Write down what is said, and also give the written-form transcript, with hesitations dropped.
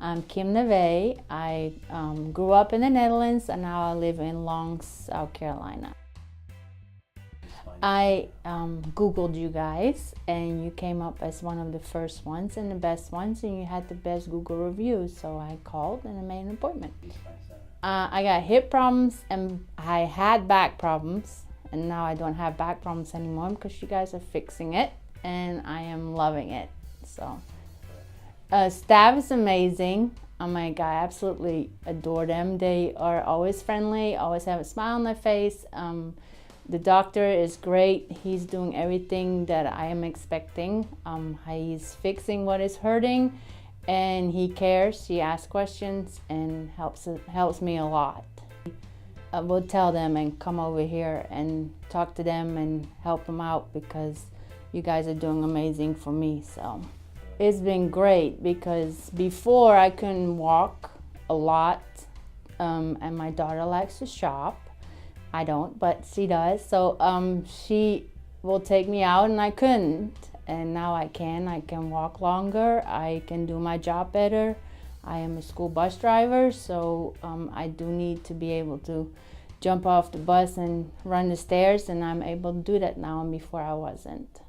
I'm Kim Neve. I grew up in the Netherlands and now I live in Long, South Carolina. I Googled you guys and you came up as one of the first ones and the best ones, and you had the best Google reviews, so I called and I made an appointment. I got hip problems and I had back problems, and now I don't have back problems anymore because you guys are fixing it and I am loving it. So staff is amazing. Oh my God, I absolutely adore them. They are always friendly, always have a smile on their face. The doctor is great. He's doing everything that I am expecting. He's fixing what is hurting, and he cares. He asks questions and helps me a lot. I will tell them and come over here and talk to them and help them out because you guys are doing amazing for me. So it's been great because before I couldn't walk a lot, and my daughter likes to shop. I don't, but she does. So she will take me out and I couldn't. And now I can walk longer. I can do my job better. I am a school bus driver, so I do need to be able to jump off the bus and run the stairs, and I'm able to do that now, and before I wasn't.